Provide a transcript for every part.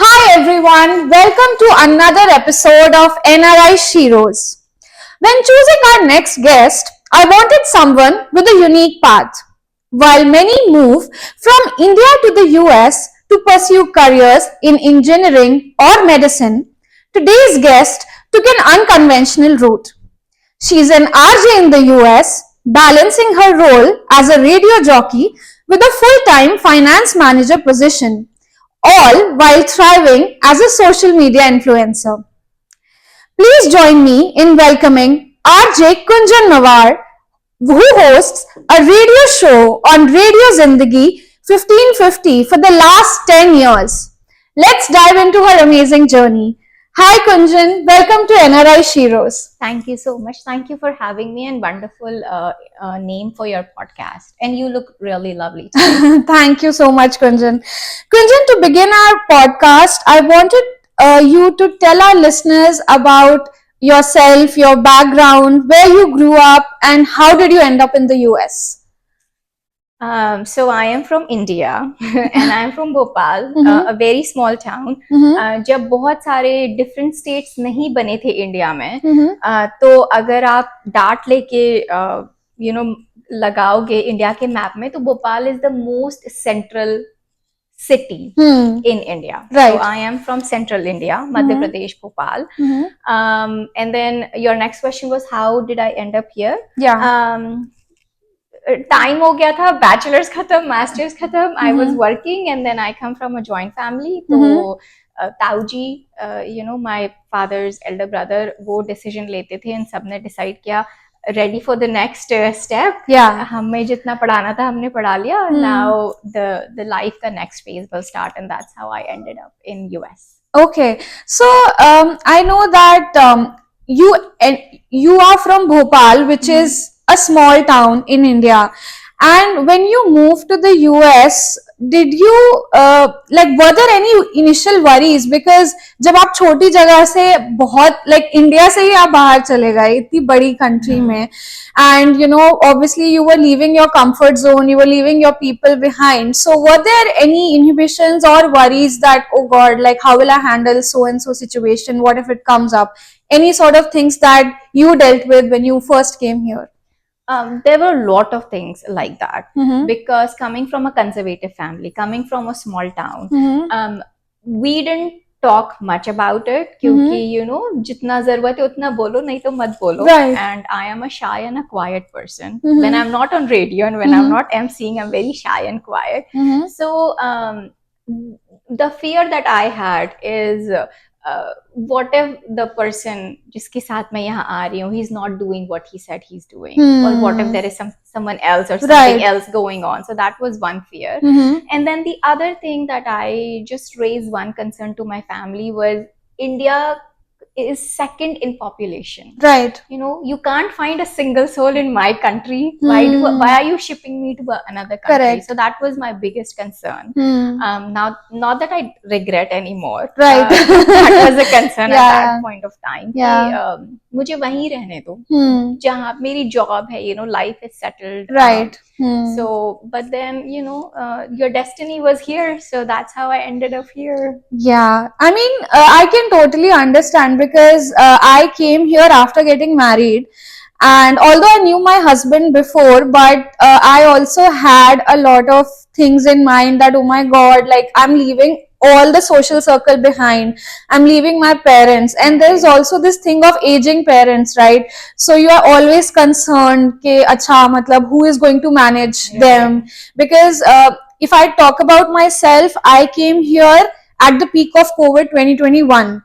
Hi everyone, welcome to another episode of NRI Sheroes. When choosing our next guest, I wanted someone with a unique path. While many move from India to the US to pursue careers in engineering or medicine, today's guest took an unconventional route. She's an RJ in the US, balancing her role as a radio jockey with a full time finance manager position, all while thriving as a social media influencer. Please join me in welcoming RJ Kunjan Mawar, who hosts a radio show on Radio Zindagi 1550 for the last 10 years. Let's dive into her amazing journey. Hi Kunjan, welcome to NRI Sheroes. Thank you so much. Thank you for having me, and wonderful name for your podcast. And you look really lovely today. Thank you so much, Kunjan. Kunjan, to begin our podcast, I wanted you to tell our listeners about yourself, your background, where you grew up, and how did you end up in the US? So I am from India and I am from Bhopal, a very small town. जब बहुत सारे different states नहीं बने थे India में, तो अगर आप डार्ट लेके लगाओगे इंडिया के मैप में, तो Bhopal is the most central city in India. Right. So I am from central India, Madhya Pradesh, Bhopal. And then your next question was, how did I end up here? Yeah. Time हो गया था, bachelors खत्म, masters खत्म, I was working and then I come from a joint family. तो ताऊ जी, my father's elder brother, वो decision लेते थे एंड सबने डिसाइड किया ready for the next step. हमें जितना पढ़ाना था हमने पढ़ा लिया. नाउ द लाइफ का next phase will start and that's how I ended up in US. Okay, so I know that you are from Bhopal, which is a small town in India, and when you moved to the US, did you were there any initial worries? Because जब आप छोटी जगह से बहुत India से ही आप बाहर चले गए इतनी बड़ी कंट्री में, and obviously you were leaving your comfort zone, you were leaving your people behind. So were there any inhibitions or worries that, oh God, how will I handle so and so situation? What if it comes up? Any sort of things that you dealt with when you first came here? There were a lot of things like that, because coming from a conservative family, coming from a small town, we didn't talk much about it, क्योंकि जितना जरूरत है उतना बोलो, नहीं तो मत बोलो. Right. And I am a shy and a quiet person. When I'm not on radio and when I'm not emceeing, I'm very shy and quiet. So the fear that I had is, what if the person जिसके साथ मैं यहाँ आ रही हूँ, he's not doing what he said he's doing, or what if there is someone else or something else going on. So that was one fear. And then the other thing that I just raised one concern to my family was, India is second in population. Right. You can't find a single soul in my country. Why are you shipping me to another country? Correct. So that was my biggest concern. Now, not that I regret anymore. Right. That was a concern at that point of time. Yeah. मुझे वहीं रहने दो जहाँ मेरी job है, life is settled. Right. So, but then, your destiny was here, so that's how I ended up here. Yeah, I mean, I can totally understand, because I came here after getting married, and although I knew my husband before, but I also had a lot of things in mind that, oh my God, I'm leaving all the social circle behind, I'm leaving my parents, and there's also this thing of aging parents, right? So you are always concerned ke acha matlab who is going to manage them, because if I talk about myself, I came here at the peak of COVID 2021.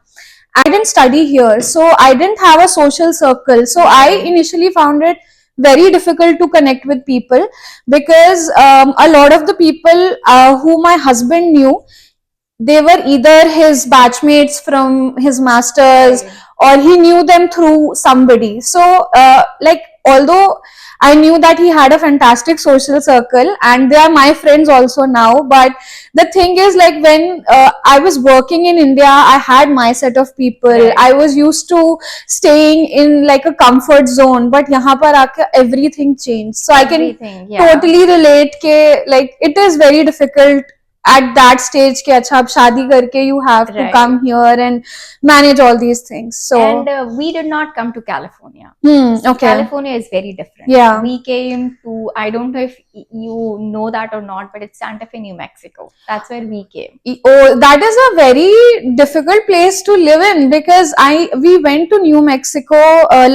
I didn't study here, so I didn't have a social circle. So I initially found it very difficult to connect with people, because a lot of the people who my husband knew, they were either his batchmates from his masters, or he knew them through somebody. So although I knew that he had a fantastic social circle, and they are my friends also now, but the thing is, when I was working in India, I had my set of people. Right. I was used to staying in a comfort zone, but yahan par aake everything changed. So I can totally relate ke it is very difficult at that stage कि अच्छा अब शादी करके you have to Right. come here and manage all these things. So And we did not come to California. okay. California is very different. Yeah. We came to, I don't know if you know that or not, but it's Santa Fe, New Mexico. That's where we came. Oh, that is a very difficult place to live in because we went to New Mexico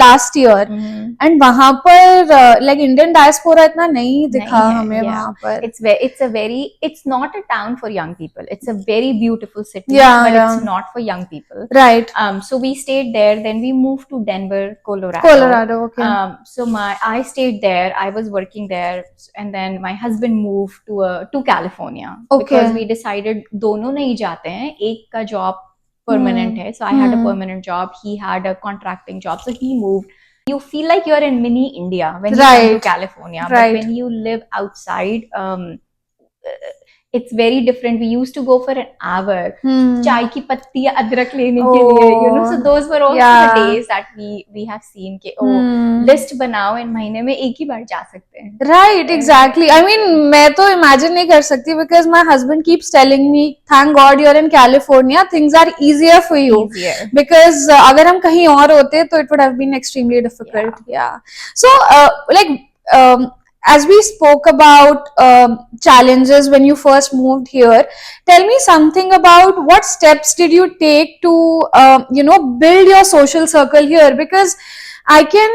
last year and वहाँ पर like Indian diaspora इतना नहीं दिखा नहीं है, हमें yeah. वहाँ पर. It's not a town for young people. It's a very beautiful city, Yeah, but yeah. it's not for young people. Right. So we stayed there. Then we moved to Denver, Colorado. Colorado, okay. So I stayed there. I was working there, and then my husband moved to California Okay. because we decided दोनों नहीं जाते हैं. एक का job permanent है, so I had a permanent job. He had a contracting job, so he moved. You feel like you're in mini India when you come to California, but when you live outside, it's very different. We used to go for an hour. चाय की पत्ती अदरक लेने के लिए, you know. So those were also the days that we have seen कि list बनाओ and महीने में एक ही बार जा सकते हैं. Right, exactly. I mean, मैं तो imagine नहीं कर सकती because my husband keeps telling me, thank God you're in California, things are easier for you. Easier. Because अगर हम कहीं और होते तो it would have been extremely difficult. Yeah. So as we spoke about challenges when you first moved here, tell me something about what steps did you take to build your social circle here, because I can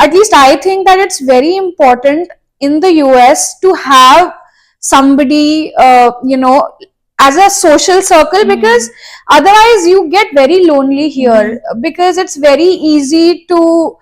at least I think that it's very important in the US to have somebody as a social circle, because otherwise you get very lonely here, because it's very easy to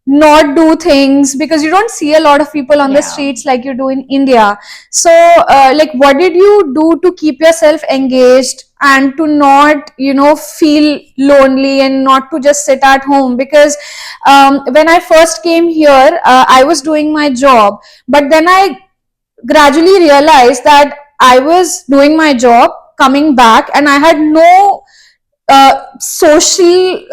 not do things because you don't see a lot of people on the streets like you do in India. So like what did you do to keep yourself engaged and to not feel lonely and not to just sit at home? Because when I first came here, I was doing my job, but then I gradually realized that I was doing my job, coming back, and I had no social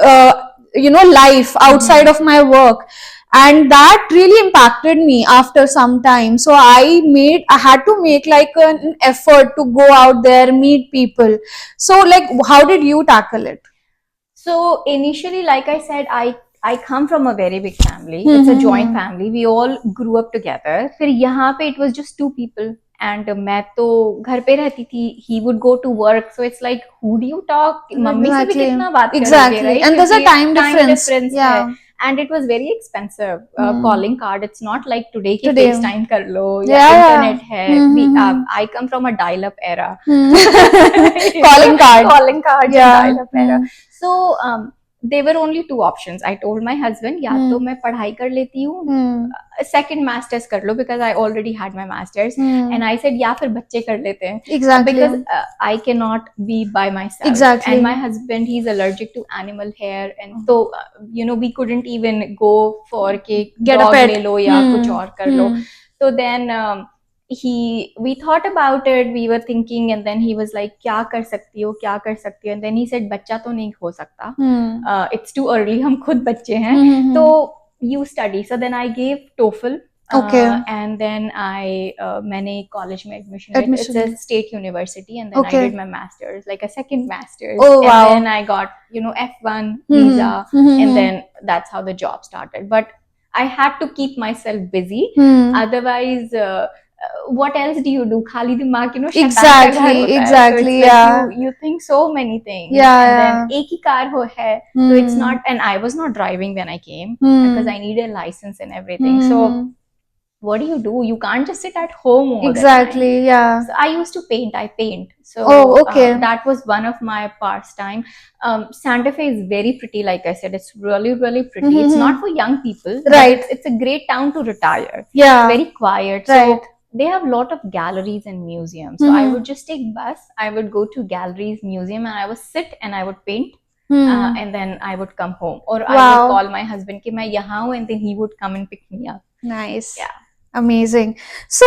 life outside of my work, and that really impacted me after some time. So I had to make like an effort to go out there, meet people. So like how did you tackle it? So initially, like I said, I come from a very big family. It's a joint family. We all grew up together. फिर यहाँ पे it was just two people. And मैं तो घर पे रहती थी. He would go to work, so it's like who do you talk? Mummy से भी कितना बात करोगे, right? And there's a time difference. Yeah. And it was very expensive. Calling card. It's not like today कि FaceTime कर लो या internet है. I come from a dial-up era. Calling card. Yeah. Dial-up era. So there were only two options. I told my husband, या तो मैं पढ़ाई कर लेती हूँ, second masters कर लो, because I already had my masters, and I said या फिर बच्चे कर लेते हैं. Exactly. Because I cannot be by myself. Exactly. And my husband, he's allergic to animal hair, and so we couldn't even go for के get dog a pet. ले लो या कुछ और कर लो. So then we thought about it, we were thinking, and then he was like क्या कर सकती हो, and then he said बच्चा तो नहीं हो सकता, it's too early, हम खुद बच्चे हैं, तो you study. So then I gave TOEFL. Okay. And then मैंने college में admission. It's a state university, and then I did my masters, like a second masters. Oh wow. And then I got F1 visa, and then that's how the job started. But I had to keep myself busy, otherwise what else do you do? खाली दिमाग, exactly. So like you think so many things. And then एक ही car है, so it's not. And I was not driving when I came because I needed a license and everything. So what do? You can't just sit at home all the time. Yeah. So I used to paint. I paint. So that was one of my pastime. Santa Fe is very pretty. Like I said, it's really, really pretty. It's not for young people. Right. It's a great town to retire. Yeah. It's very quiet. Right. So they have a lot of galleries and museums. So I would just take bus. I would go to galleries, museum, and I would sit and I would paint. And then I would come home, or I would call my husband कि मैं यहाँ हूँ, and then he would come and pick me up. Nice. Yeah. Amazing. So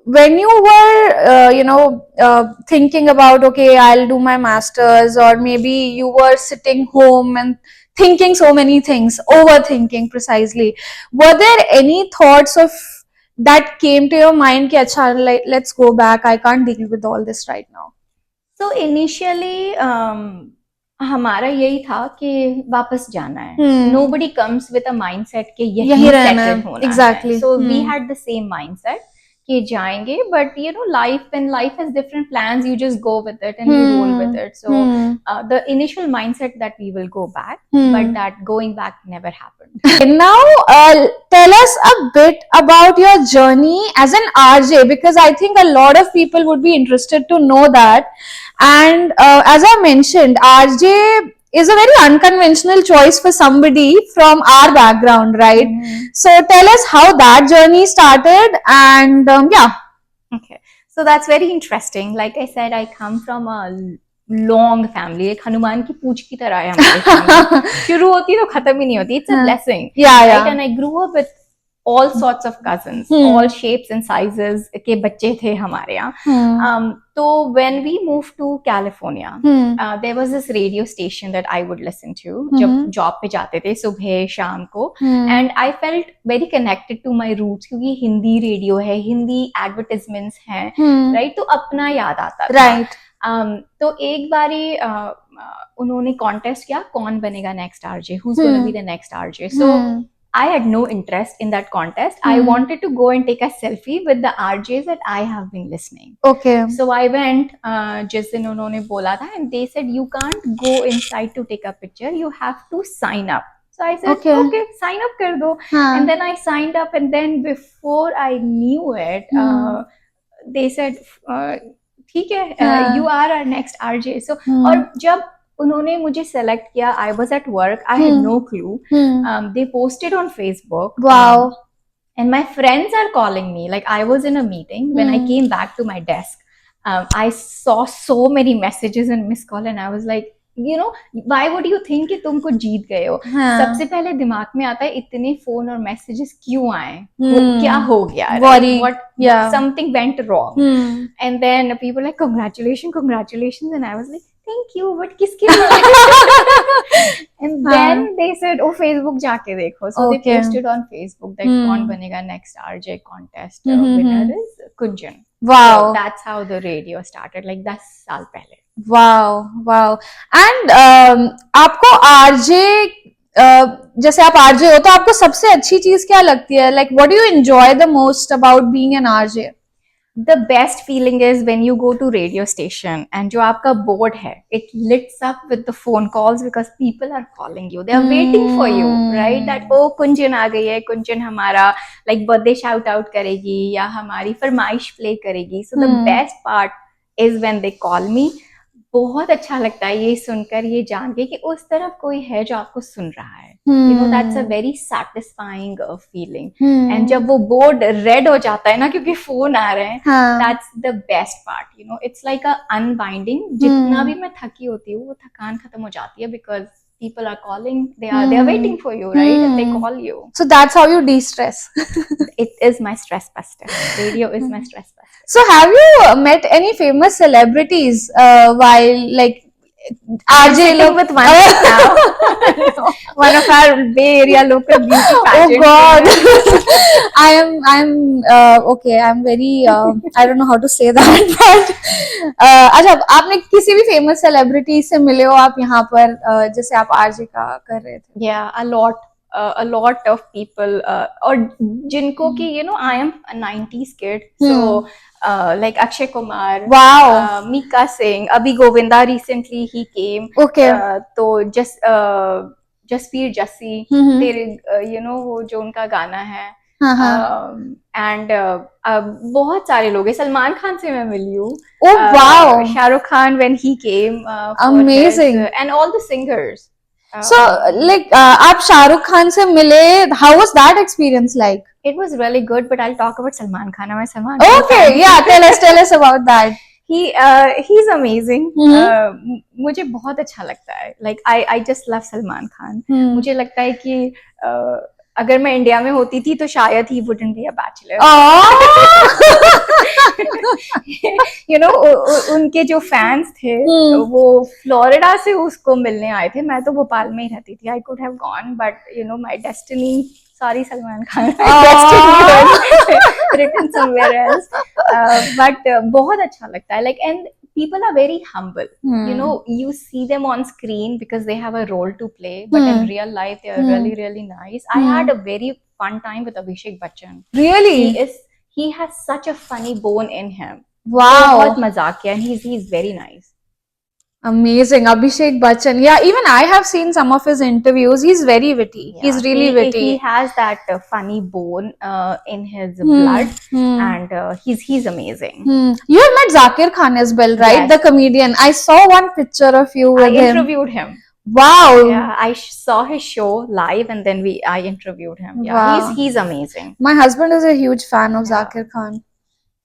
when you were thinking about, okay, I'll do my masters, or maybe you were sitting home and thinking so many things, overthinking precisely, were there any thoughts of that came to your mind कि अच्छा let's go back, I can't deal with all this right now? So initially हमारा यही था कि वापस जाना है. Nobody comes with a mindset कि यहीं settle होना exactly. है. So we had the same mindset कि जाएंगे, but you know, when life has different plans, you just go with it and you roll with it. So the initial mindset that we will go back, but that going back never happened. Now, tell us a bit about your journey as an RJ, because I think a lot of people would be interested to know that. And as I mentioned, RJ is a very unconventional choice for somebody from our background, right? So tell us how that journey started, and yeah. Okay, so that's very interesting. Like I said, I come from a long family. एक हनुमान की पूंछ की तरह है हमारी family. शुरू होती है तो खत्म ही नहीं होती. It's a blessing. Yeah, right? yeah. And I grew up with all sorts of cousins, all shapes and sizes के बच्चे थे हमारे यहाँ. तो when we moved to California, there was this radio station that I would listen to जब job पे जाते थे सुबह शाम को, and I felt very connected to my roots क्योंकि हिंदी रेडियो है, हिंदी advertisements हैं, right? तो अपना याद आता था. Right. तो एक बारी उन्होंने contest किया कौन बनेगा next RJ, who's going to be the next RJ. So I had no interest in that contest. I wanted to go and take a selfie with the RJs that I have been listening. Okay. So I went, जिस दिन उन्होंने बोला था, and they said you can't go inside to take a picture. You have to sign up. So I said, okay, sign up कर दो. And then I signed up, and then before I knew it, they said, ठीक है, you are our next RJ. So और जब उन्होंने मुझे select किया, I was at work, I had no clue. They posted on Facebook. Wow. And my friends are calling me. Like I was in a meeting. When I came back to my desk, I saw so many messages and missed call, and I was like, you know, why would you think कि तुम कुछ जीत गए हो? सबसे पहले दिमाग में आता है इतने फोन और मैसेजेस क्यों आए? क्या हो गया? What something went wrong. And then people like congratulations, and I was like, thank you, but किसके and then they said, oh, Facebook जाके देखो. So they posted on Facebook that कौन बनेगा next RJ contest. Winner is Kunjan. Wow. So that's how the radio started, like 10 साल पहले. Wow. And आपको RJ जैसे आप RJ हो तो आपको सबसे अच्छी चीज क्या लगती है? Like what do you enjoy the most about being an RJ? The best feeling is when you go to radio station and जो आपका board है, it lights up with the phone calls because people are calling you. They are waiting for you, right? That oh कुंजन आ गई है, कुंजन हमारा like birthday shout out करेगी या हमारी फरमाइश play करेगी. So the best part is when they call me. बहुत अच्छा लगता है ये सुनकर, ये जान के कि उस तरफ कोई है जो आपको सुन रहा है. You know, that's a very satisfying feeling. And जब वो board red हो जाता है ना क्योंकि फोन आ रहे हैं, that's the best part. You know, it's like a unwinding. जितना भी मैं थकी होती हूँ वो थकान खत्म हो जाती है because people are calling, they are waiting for you, right? And they call you. So that's how you de-stress. It is my stress buster. Radio is my stress buster. So have you met any famous celebrities while like RJ with one now. One of our Bay Area local beauty pageant. Oh God. I'm okay. I'm very I don't know how to say that. But अच्छा, आपने किसी भी famous celebrity से मिले हो आप यहाँ पर जैसे आप RJ का कर रहे थे? Yeah, a lot of people और जिनको कि you know I am a 90s kid, so like Akshay Kumar, wow, Mika Singh, Abhi Govinda recently he came. Okay. तो Jasveer Jassi, तेरे you know वो जो उनका गाना है. And बहुत सारे लोग हैं. सलमान खान से मैं मिली हूँ. Oh wow. Shahrukh Khan when he came. Amazing. And all the singers. So like आप शाहरुख खान से मिले, how was that experience like? It was really good, but I'll talk about Salman Khan. I'm a Salman Khan. Okay, yeah, tell us about that. He's amazing. मुझे बहुत अच्छा लगता है. Like I just love Salman Khan. मुझे लगता है कि अगर मैं इंडिया में होती थी तो शायद he wouldn't be a bachelor. You know, उनके जो फैंस थे वो फ्लोरिडा से उसको मिलने आए थे. मैं तो भोपाल में ही रहती थी. I could have gone, but you know my destiny sorry Salman Khan, I requested you written somewhere else. But बहुत अच्छा लगता है, like, and people are very humble. You know, you see them on screen because they have a role to play, but in real life they are really, really nice. I had a very fun time with Abhishek Bachchan. Really? He has such a funny bone in him. Wow. बहुत मजाकिया, and he's very nice. Amazing. Abhishek Bachchan. Yeah, even I have seen some of his interviews. He's very witty. Yeah, He's really witty. He has that funny bone in his blood, and he's amazing. You have met Zakir Khan as well, right? Yes. The comedian. I saw one picture of you with him. I interviewed him. Wow. Yeah, I saw his show live, and then I interviewed him. Yeah, Wow. he's amazing. My husband is a huge fan of Zakir Khan.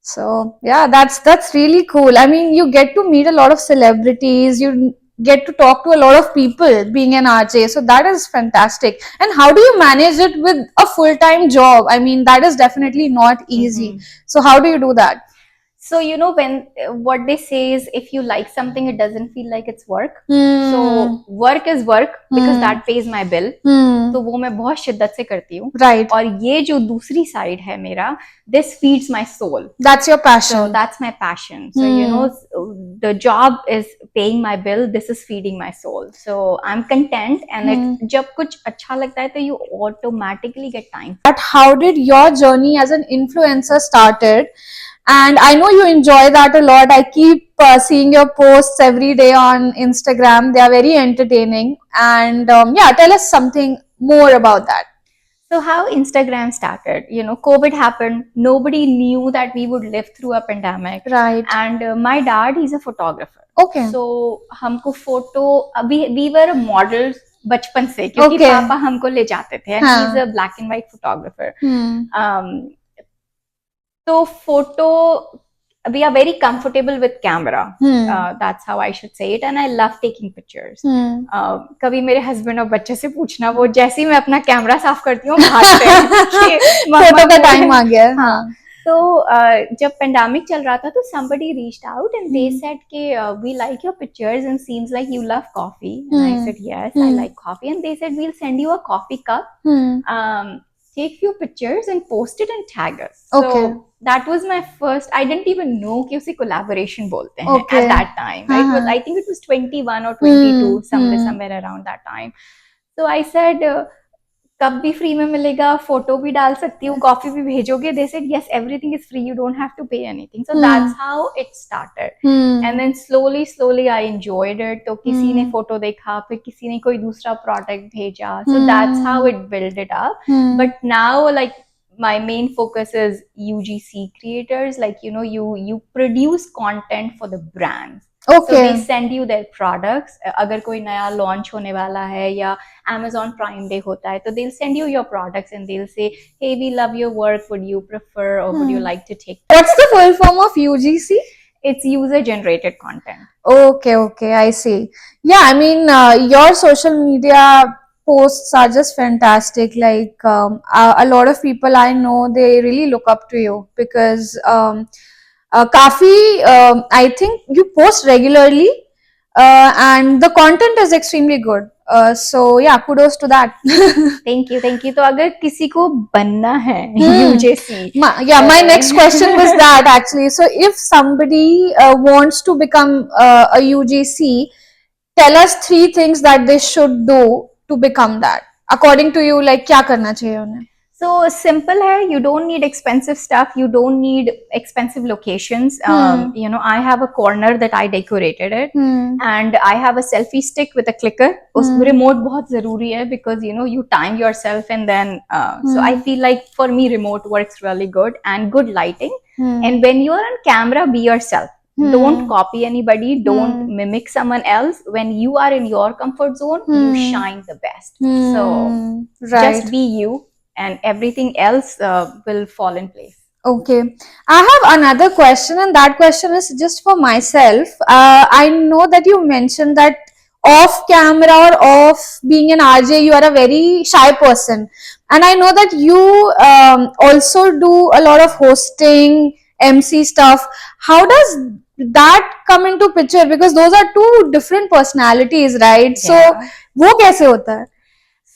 So yeah, that's really cool. I mean, you get to meet a lot of celebrities. You get to talk to a lot of people being an RJ. So that is fantastic. And how do you manage it with a full-time job? I mean, that is definitely not easy. So how do you do that? So, you know, when what they say is, if you like something, it doesn't feel like it's work. So work is work because that pays my bill. तो वो मैं बहुत शिद्दत से करती हूँ. Right. और ये जो दूसरी side है मेरा, this feeds my soul. That's your passion. So that's my passion. So you know, the job is paying my bill. This is feeding my soul. So I'm content, and it जब कुछ अच्छा लगता है तो you automatically get time. But how did your journey as an influencer started? And I know you enjoy that a lot. I keep seeing your posts every day on Instagram. They are very entertaining. And yeah, tell us something more about that. So how Instagram started, you know, COVID happened. Nobody knew that we would live through a pandemic. Right. And my dad, he's a photographer. Okay. So हमको photo, we were models बचपन से, क्योंकि पापा हमको ले जाते थे. And he's a black and white photographer. So photo, we are very comfortable with camera. That's how I should say it. And I love taking pictures. कभी मेरे हस्बैंड और बच्चे से पूछना, वो जैसे ही मैं अपना कैमरा साफ करती हूँ भागते हैं फोटो का टाइम आ गया. हाँ. तो जब पेंडेमिक चल रहा था तो somebody reached out and they said कि we like your pictures and seems like you love coffee. And I said yes, I like coffee. And they said we'll send you a coffee cup. Take few pictures and post it and tag us. Okay. So that was my first. I didn't even know कि उसे collaboration बोलते हैं at that time. Right? I think it was 21 or 22, somewhere around that time. So I said, कब भी free में मिलेगा, photo भी डाल सकती हूँ, कॉफी भी भेजोगे? They said yes, everything is free, you don't have to pay anything. So that's how it started. And then slowly I enjoyed it. तो किसी ने फोटो देखा, फिर किसी ने कोई दूसरा प्रोडक्ट भेजा. So that's how it built it up. But now, like, my main focus is UGC creators. Like, you know, you produce content for the brands. Okay. So they send you their products. अगर कोई नया launch होने वाला है या Amazon Prime Day होता है, तो they'll send you your products and they'll say, hey, we love your work. Would you prefer or would you like to take? What's the full form of UGC? It's user generated content. Okay, I see. Yeah, I mean, your social media posts are just fantastic. Like, a lot of people I know, they really look up to you because काफी I think you post regularly and the content is extremely good. So yeah, kudos to that. Thank you. तो अगर किसी को बनना है UGC, my next question was that actually. So if somebody wants to become a UGC, tell us 3 things that they should do to become that. According to you, like क्या करना चाहिए उन्हें? So simple है. You don't need expensive stuff. You don't need expensive locations. You know, I have a corner that I decorated it, and I have a selfie stick with a clicker. उस remote बहुत ज़रूरी है because you know you time yourself and then. So I feel like for me remote works really good and good lighting. And when you're on camera, be yourself. Don't copy anybody. Don't mimic someone else. When you are in your comfort zone, you shine the best. So just be you. And everything else will fall in place. Okay. I have another question, and that question is just for myself. I know that you mentioned that off camera or off being an RJ, you are a very shy person. And I know that you also do a lot of hosting, MC stuff. How does that come into picture? Because those are 2 different personalities, right? Yeah. So, वो कैसे होता है?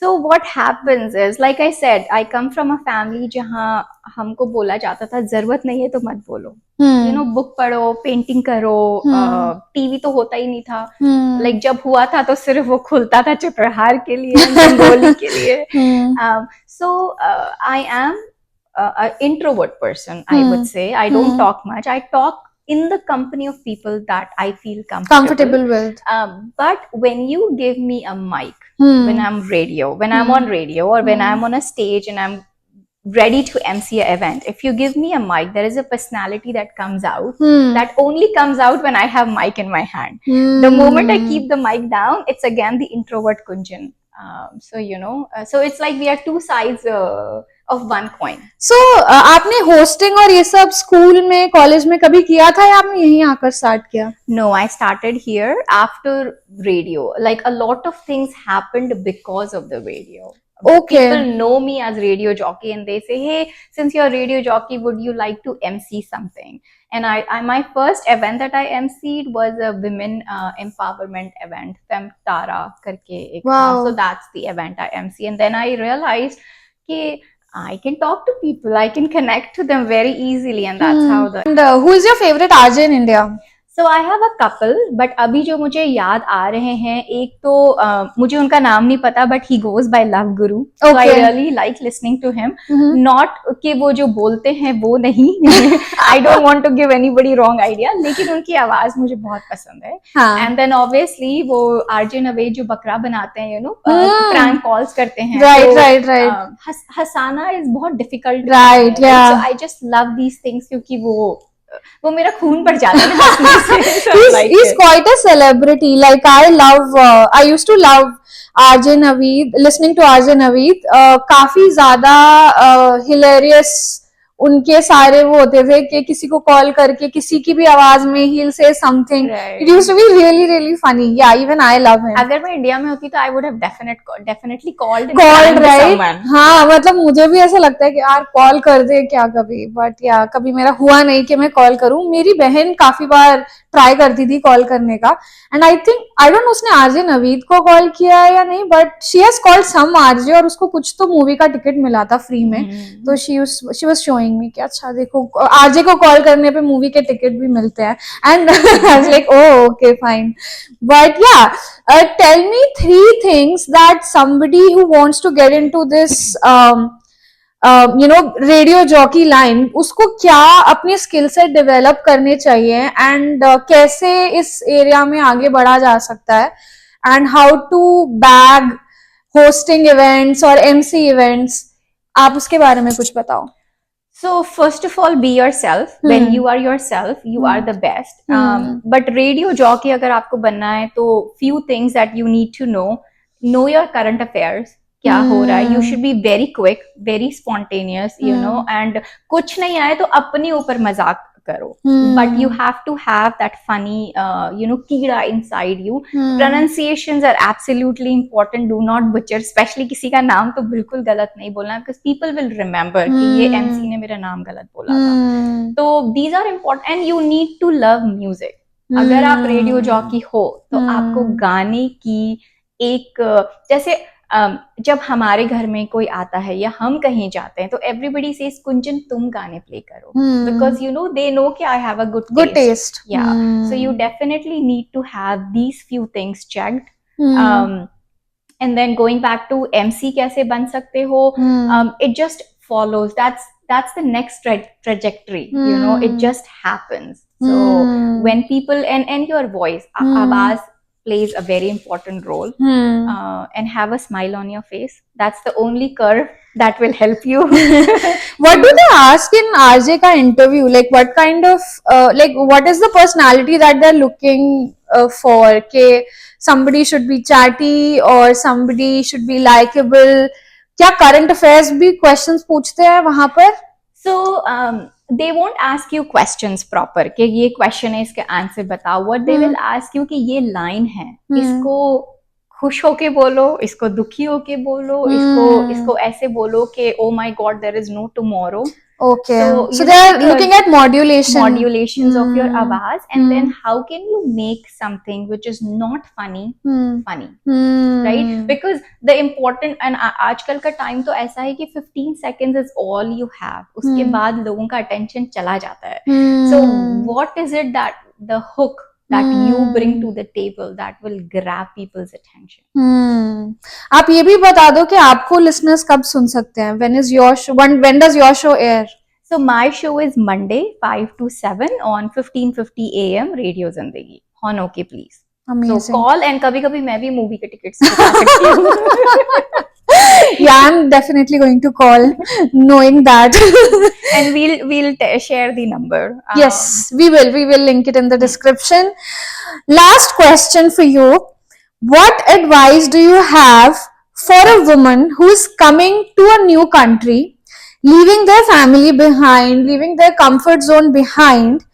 So what happens is, like I said, I come from a family जहाँ हमको बोला जाता था जरूरत नहीं है तो मत बोलो, you know, बुक पढ़ो, पेंटिंग करो, टीवी तो होता ही नहीं था, like जब हुआ था तो सिर्फ वो खुलता था चित्रहार के लिए, रंगोली के लिए. So I am an introvert person, I would say. I don't talk much. I talk in the company of people that I feel comfortable with. But when you give me a mic, when I'm on radio, or when I'm on a stage and I'm ready to MC an event, if you give me a mic, there is a personality that comes out, that only comes out when I have mic in my hand. The moment I keep the mic down, it's again the introvert Kunjan. So you know, so it's like we are two sides of one coin. So आपने hosting और ये सब school में, college में कभी किया था या आपने यहीं आकर स्टार्ट किया? No, I started here after radio. Like a lot of things happened because of the radio. Okay. People know me as radio jockey and they say, hey, since you're a radio jockey, would you like to MC something? And I my first event that I MC'd was a women empowerment event, Fem Tara karke ek. Wow. So that's the event I MC. And then I realized that I can talk to people, I can connect to them very easily, and that's how the... And who is your favorite RJ in India? So I have a couple, but अभी जो मुझे याद आ रहे हैं, एक तो मुझे उनका नाम नहीं पता, but he goes by Love Guru. So I really like listening to him. Not कि वो जो बोलते हैं वो नहीं. I don't want to give anybody wrong idea. लेकिन उनकी आवाज मुझे बहुत पसंद है. And then obviously वो RJ नवेद जो बकरा बनाते हैं, you know, prank calls करते हैं. Right. हसाना is बहुत difficult. Right, yeah. So I just love these things क्योंकि वो मेरा खून बढ़ जाता है हंसने से. He's quite a celebrity. Like I used to love RJ Naveed, listening to RJ Naveed. काफी ज्यादा hilarious उनके सारे वो होते थे कि किसी को कॉल करके किसी की भी आवाज में he'll say something. Right. It used to be really funny. Yeah, even I love him. अगर मैं इंडिया में होती तो I would have definitely called right? someone. हाँ, मतलब मुझे भी ऐसा लगता है कि यार कॉल कर दे क्या कभी, बट या कभी मेरा हुआ नहीं कि मैं कॉल करूं. मेरी बहन काफी बार ट्राई करती थी कॉल करने का, एंड आई डोंट नो उसने आरजे नवीद को कॉल किया है या नहीं, but she has called some RJ और उसको कुछ तो मूवी का टिकट मिला था फ्री में. तो शी वाज शोइंग मी कि अच्छा देखो आरजे को कॉल करने पे मूवी के टिकट भी मिलते हैं, and I was like oh okay fine. But या tell me 3 things that somebody who wants to get into this radio jockey line, उसको क्या अपने स्किल सेट डेवलप करने चाहिए, एंड कैसे इस एरिया में आगे बढ़ा जा सकता है, and how to bag hosting events और एमसी इवेंट्स, आप उसके बारे में कुछ बताओ. So first of all, be yourself. When you are yourself, you are the best. But radio jockey अगर आपको बनना है तो few things that you need to know your current affairs. क्या हो रहा है? You should be very quick, very spontaneous, you know, and कुछ नहीं आए तो अपने ऊपर मजाक करो. But you have to have that funny, कीड़ा inside you. Pronunciations are absolutely important. Do not butcher, especially किसी का नाम तो बिल्कुल गलत नहीं बोलना, because people will remember कि ये MC ने मेरा नाम गलत बोला था. तो these are important, and you need to love music. अगर आप रेडियो जॉकी हो तो आपको गाने की एक, जैसे जब हमारे घर में कोई आता है या हम कहीं जाते हैं तो एवरीबडी सेज कुंजन तुम गाने प्ले करो, because you know they know कि I have a good taste. Yeah so you definitely need to have these few things checked. And then going back to MC कैसे बन सकते हो, it just follows. That's the next trajectory. You know, it just happens. So when people and your voice, आवाज plays a very important role. And have a smile on your face. That's the only curve that will help you. What do they ask in RJ ka interview? Like what kind of what is the personality that they're looking for? Ke somebody should be chatty or somebody should be likable. क्या current affairs भी questions पूछते हैं वहां पर? So they won't ask you questions proper कि ये question है इसके आंसर बताओ. What they will ask you कि ये line है, इसको खुश होके बोलो, इसको दुखी होके बोलो, इसको ऐसे बोलो कि oh my god there is no tomorrow. Okay. So, So you they know, are looking at modulation. modulations of your Hmm. आवाज, and then Hmm. how can you make something which is not funny Hmm. funny, right? Hmm. Because the important, and आजकल का time तो ऐसा है कि 15 seconds is all you have, उसके Hmm. बाद लोगों का attention चला जाता है. Hmm. So what is it that the hook that you bring Hmm. to the table that will grab people's attention? आप ये भी बता दो कि आपको listeners कब सुन सकते हैं? When is your show? When does your show air? So my show is Monday 5 to 7 on 15:50 AM Radio Zindagi on OK Please. Amazing. So call, and कभी कभी मैं भी मूवी के टिकट्स बुला सकती हूँ. Yeah, I'm definitely going to call, knowing that. And we'll share the number. Yes, we will. We will link it in the description. Last question for you. What advice do you have for a woman who is coming to a new country, leaving their family behind, leaving their comfort zone behind?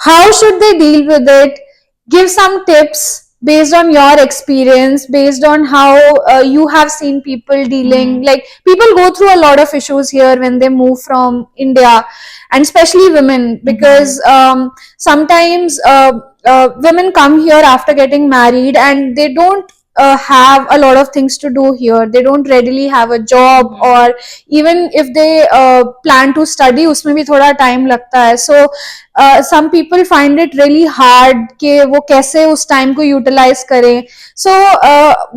How should they deal with it? Give some tips based on your experience, based on how you have seen people dealing. Like, people go through a lot of issues here when they move from India, and especially women, because sometimes women come here after getting married and they don't have a lot of things to do here. They don't readily have a job, or even if they plan to study, उसमें भी थोड़ा time लगता है. So some people find it really hard कि वो कैसे उस time को utilize करें. So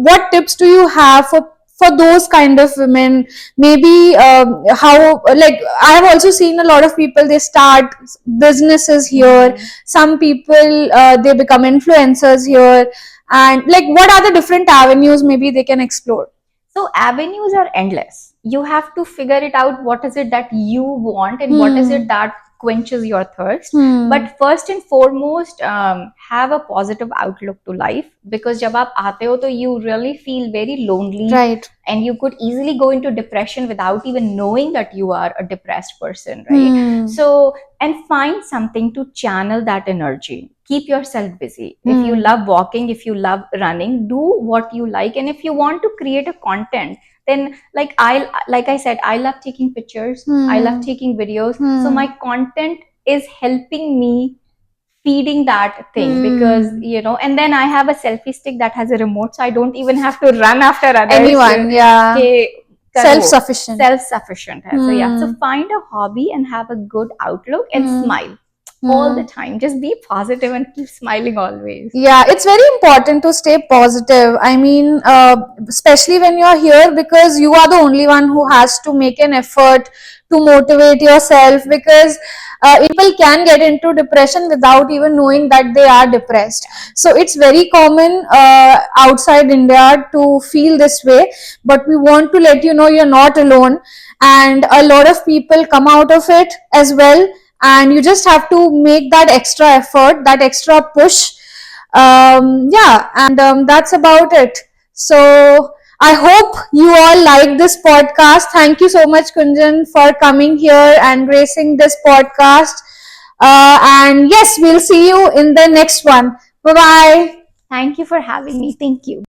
what tips do you have for those kind of women? Maybe how, like, I have also seen a lot of people, they start businesses here. Some people they become influencers here, and like, what are the different avenues maybe they can explore? So avenues are endless. You have to figure it out. What is it that you want, and what is it that quenches your thirst? But first and foremost, have a positive outlook to life, because जब आप आते हो तो you really feel very lonely, Right. and you could easily go into depression without even knowing that you are a depressed person, right? So, and find something to channel that energy. Keep yourself busy. If you love walking, if you love running, do what you like. And if you want to create a content, then like I said, I love taking pictures. I love taking videos. So my content is helping me feeding that thing, because and then I have a selfie stick that has a remote, so I don't even have to run after others. Anyone, yeah. Self-sufficient. So yeah, so find a hobby and have a good outlook and smile all the time. Just be positive and keep smiling always. Yeah, it's very important to stay positive. I mean, especially when you're here, because you are the only one who has to make an effort to motivate yourself, because people can get into depression without even knowing that they are depressed. So it's very common outside India to feel this way, but we want to let you know you're not alone, and a lot of people come out of it as well, and you just have to make that extra effort, that extra push. Yeah, and that's about it. So I hope you all like this podcast. Thank you so much, Kunjan, for coming here and gracing this podcast. And yes, we'll see you in the next one. Bye bye. Thank you for having me. Thank you.